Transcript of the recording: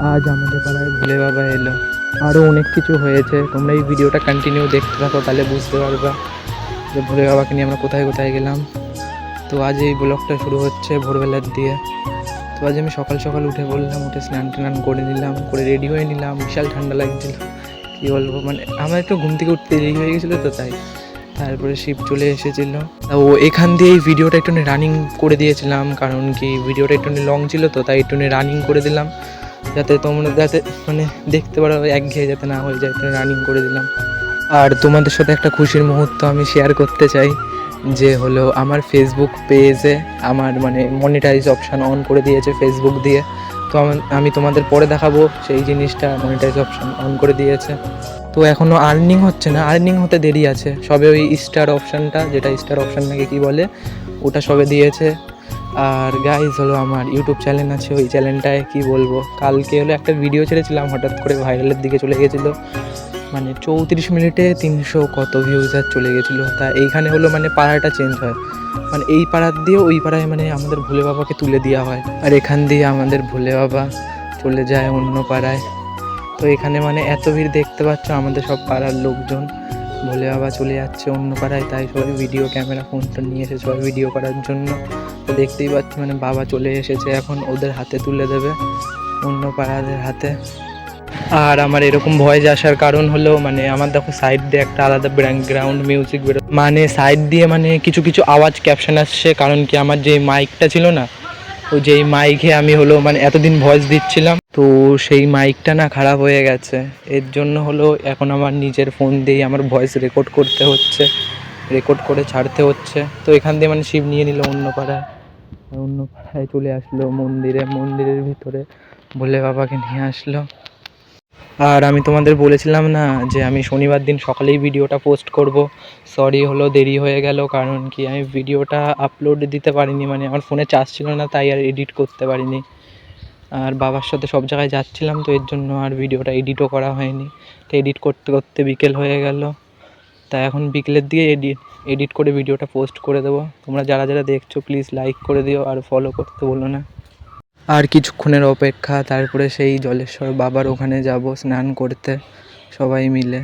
আজ আমাদের পাড়ায় ভোলে বাবা এলো। আরও অনেক কিছু হয়েছে, তোমরা এই ভিডিওটা কন্টিনিউ দেখতে থাকো, তাহলে বুঝতে পারবা যে ভোলে বাবাকে নিয়ে আমরা কোথায় কোথায় গেলাম। তো আজ এই ব্লগটা শুরু হচ্ছে ভোরবেলার দিয়ে। তো আজ আমি সকাল সকাল উঠে বললাম, উঠে স্নান টান করে নিলাম, করে রেডি হয়ে নিলাম। বিশাল ঠান্ডা লাগছিল, কী বলবো, মানে আমার একটু ঘুম থেকে উঠতে দেরি হয়ে গেছিলো তো তাই। তারপরে শিব চলে এসেছিল। ও এখান দিয়ে এই ভিডিওটা একটু রানিং করে দিয়েছিলাম, কারণ কি ভিডিওটা একটু লং ছিল তো তাই একটু রানিং করে দিলাম, যাতে তোমরা যাতে মানে দেখতে পারো, একঘেয়ে যাতে না হয়ে যায়, একটু রানিং করে দিলাম। আর তোমাদের সাথে একটা খুশির মুহূর্ত আমি শেয়ার করতে চাই, যে হলো আমার ফেসবুক পেজে আমার মানে মনিটাইজ অপশান অন করে দিয়েছে ফেসবুক দিয়ে। তো আমি তোমাদের পরে দেখাবো সেই জিনিসটা, মনিটাইজ অপশান অন করে দিয়েছে। তো এখনও আর্নিং হচ্ছে না, আর্নিং হতে দেরি আছে, সবে ওই স্টার অপশানটা, যেটা স্টার অপশান নাকি কী বলে, ওটা সবে দিয়েছে। আর গাইজ হলো আমার ইউটিউব চ্যানেল আছে, ওই চ্যানেলটায় কী বলবো, কালকে হলো একটা ভিডিও ছেড়েছিলাম, হঠাৎ করে ভাইরালের দিকে চলে গেছিলো, মানে 34 মিনিটে 300 কত ভিউজ আর চলে গেছিলো। তা এইখানে হলো মানে পাড়াটা চেঞ্জ হয়, মানে এই পাড়ার দিয়ে ওই পাড়ায় মানে আমাদের ভোলে বাবাকে তুলে দেওয়া হয়, আর এখান দিয়ে আমাদের ভোলে বাবা চলে যায় অন্য পাড়ায়। তো এখানে মানে এত ভিড় দেখতে পাচ্ছ, আমাদের সব পাড়ার লোকজন, ভোলে বাবা চলে যাচ্ছে অন্য পাড়ায়, তাই সবাই ভিডিও ক্যামেরা ফোনটা নিয়ে এসে সবাই ভিডিও করার জন্য। তো দেখতেই পাচ্ছ মানে বাবা চলে এসেছে, এখন ওদের হাতে তুলে দেবে, অন্য পাড়াদের হাতে। আর আমার এরকম ভয়েস আসার কারণ হলো, মানে আমার দেখো সাইড দিয়ে একটা আলাদা ব্যাকগ্রাউন্ড মিউজিক বেরো, মানে সাইড দিয়ে মানে কিছু কিছু আওয়াজ ক্যাপশন আসছে, কারণ কি আমার যে মাইকটা ছিল না, ওই যেই মাইকে আমি হলো মানে এতদিন ভয়েস দিচ্ছিলাম, তো সেই মাইকটা না খারাপ হয়ে গেছে, এর জন্য হলো এখন আমার নিজের ফোন দিয়েই আমার ভয়েস রেকর্ড করতে হচ্ছে, রেকর্ড করে ছাড়তে হচ্ছে। তো এখান দিয়ে মানে শিব নিয়ে নিল অন্য পাড়ায় চলে আসলো মন্দিরের ভিতরে ভোলে বাবাকে নিয়ে আসলো। আর আমি তোমাদের বলেছিলাম না যে আমি শনিবার দিন সকালেই ভিডিওটা পোস্ট করব, সরি হলো দেরি হয়ে গেল, কারণ কি আমি ভিডিওটা আপলোড দিতে পারিনি, মানে আমার ফোনে চার্জ ছিল না, তাই আর এডিট করতে পারিনি। আর বাবার সাথে সব জায়গায় যাচ্ছিলাম, তো এর জন্য আর ভিডিওটা এডিটও করা হয়নি। তো এডিট করতে করতে বিকেল হয়ে গেল, তাই এখন বিকেলের দিয়ে এডিট করে ভিডিওটা পোস্ট করে দেবো। তোমরা যারা যারা দেখছো প্লিজ লাইক করে দিও, আর ফলো করতে বলো না। আর কিছুক্ষণের অপেক্ষা, তারপরে সেই জলেশ্বর বাবার ওখানে যাব স্নান করতে সবাই মিলে।